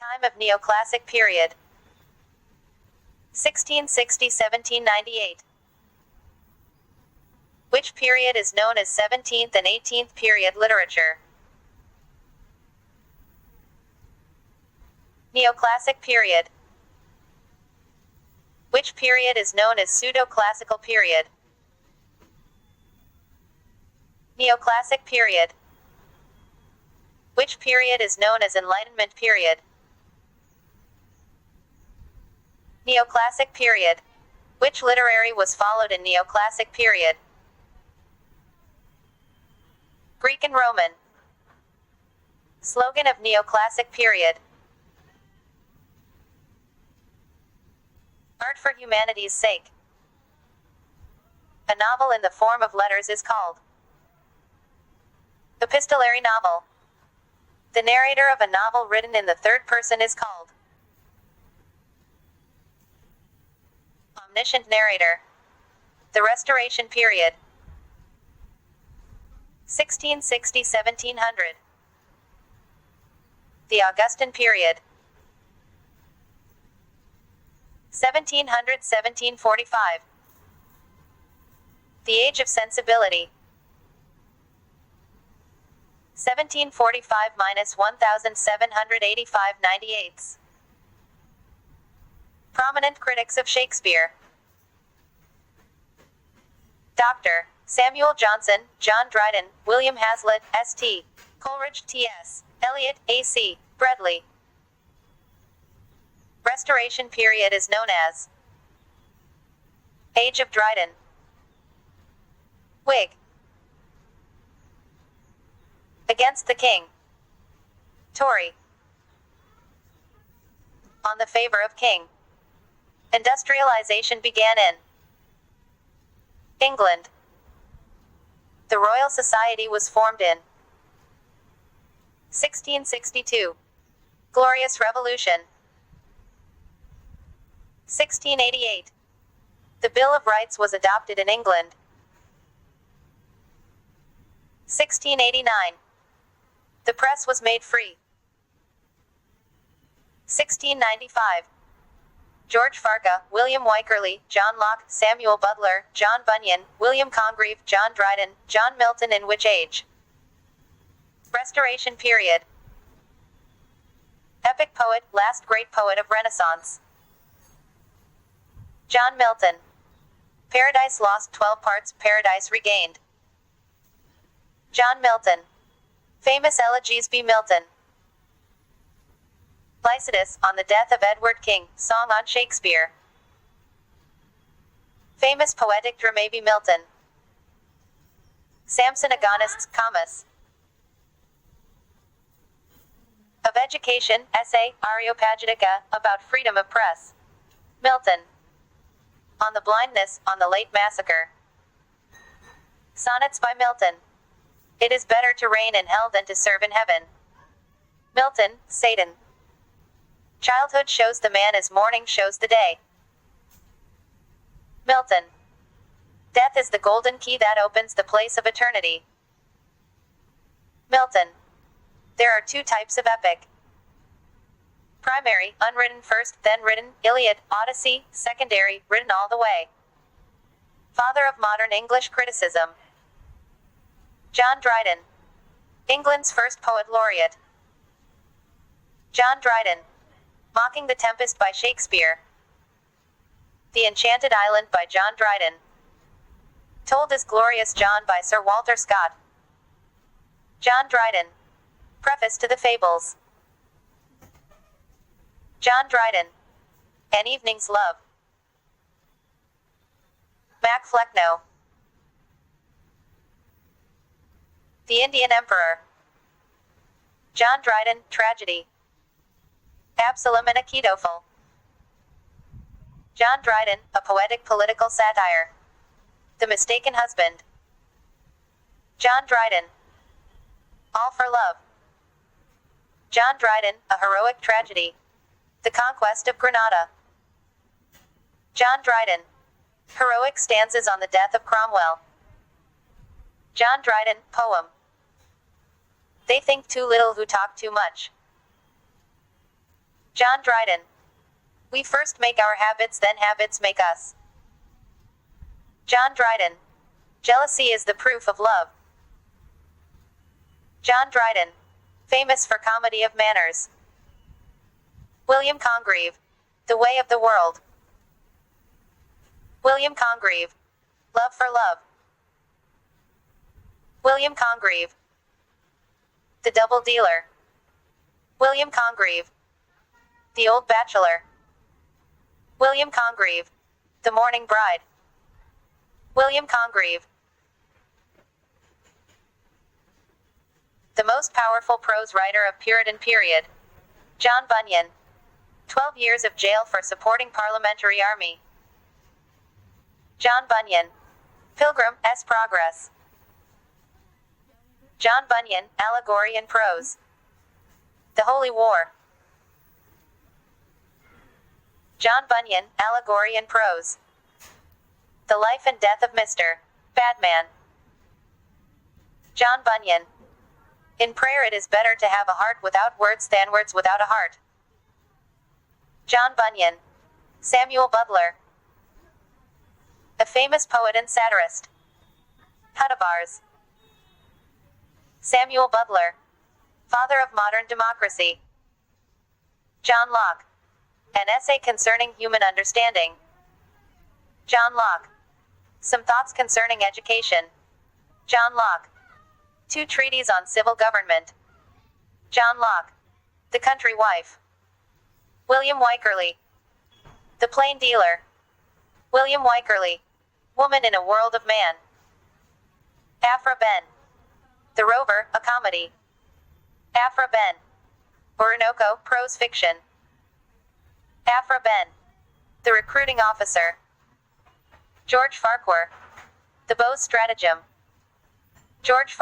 Time of Neoclassic period. 1660–1798. Which period is known as 17th and 18th period literature? Neoclassic period. Which period is known as pseudo-classical period? Neoclassic period. Which period is known as Enlightenment period? Neoclassic period. Which literary was followed in Neoclassic period? Greek and Roman. Slogan of Neoclassic period. Art for humanity's sake. A novel in the form of letters is called epistolary novel. The narrator of a novel written in the third person is called omniscient narrator. The Restoration period. 1660–1700. The Augustan period. 1700–1745. The Age of Sensibility. 1745–1785–98. Prominent critics of Shakespeare. Dr. Samuel Johnson, John Dryden, William Hazlitt, St. Coleridge, T.S. Eliot, A.C. Bradley. Restoration period is known as Age of Dryden. Whig. Against the King. Tory. On the favor of King. Industrialization began in England. The Royal Society was formed in 1662. Glorious Revolution. 1688. The Bill of Rights was adopted in England. 1689. The press was made free. 1695. George Farquhar, William Wycherley, John Locke, Samuel Butler, John Bunyan, William Congreve, John Dryden, John Milton. In which age? Restoration period. Epic poet, last great poet of Renaissance. John Milton. Paradise Lost 12 parts, Paradise Regained. John Milton. Famous elegies B. Milton. Lycidas, on the death of Edward King, song on Shakespeare. Famous poetic drama B. Milton. Samson Agonists, Comus. Of education, essay, Areopagitica, about freedom of press. Milton. On the blindness, on the late massacre. Sonnets by Milton. It is better to reign in hell than to serve in heaven. Milton, Satan. Childhood shows the man as morning shows the day. Milton. Death is the golden key that opens the place of eternity. Milton. There are two types of epic. Primary, unwritten first, then written, Iliad, Odyssey; secondary, written all the way. Father of modern English criticism. John Dryden. England's first poet laureate. John Dryden. Mocking the Tempest by Shakespeare. The Enchanted Island by John Dryden. Told as Glorious John by Sir Walter Scott. John Dryden. Preface to the Fables. John Dryden. An Evening's Love. Mac Flecknoe. The Indian Emperor. John Dryden, Tragedy. Absalom and Achitophel. John Dryden, a poetic political satire. The Mistaken Husband. John Dryden. All for Love. John Dryden, a heroic tragedy. The Conquest of Granada. John Dryden. Heroic stanzas on the death of Cromwell. John Dryden, poem. They think too little who talk too much. John Dryden. We first make our habits, then habits make us. John Dryden. Jealousy is the proof of love. John Dryden. Famous for comedy of manners. William Congreve. The Way of the World. William Congreve. Love for love. William Congreve. The Double Dealer. William Congreve. The Old Bachelor. William Congreve. The Mourning Bride. William Congreve. The most powerful prose writer of Puritan period. John Bunyan. 12 years of jail for supporting parliamentary army. John Bunyan. Pilgrim's Progress. John Bunyan, Allegory in Prose. The Holy War. John Bunyan, Allegory in Prose. The Life and Death of Mr. Badman. John Bunyan. In prayer it is better to have a heart without words than words without a heart. John Bunyan. Samuel Butler. A famous poet and satirist. Hudibars. Samuel Butler. Father of modern democracy. John Locke. An essay concerning human understanding. John Locke. Some thoughts concerning education. John Locke. 2 treatises on civil government. John Locke. The Country Wife. William Wycherley. The Plain Dealer. William Wycherley. Woman in a World of Man. Aphra Behn. The Rover, a comedy. Aphra Behn. Orinoco, prose fiction. Aphra Behn. The Recruiting Officer. George Farquhar. The Beau's Stratagem. George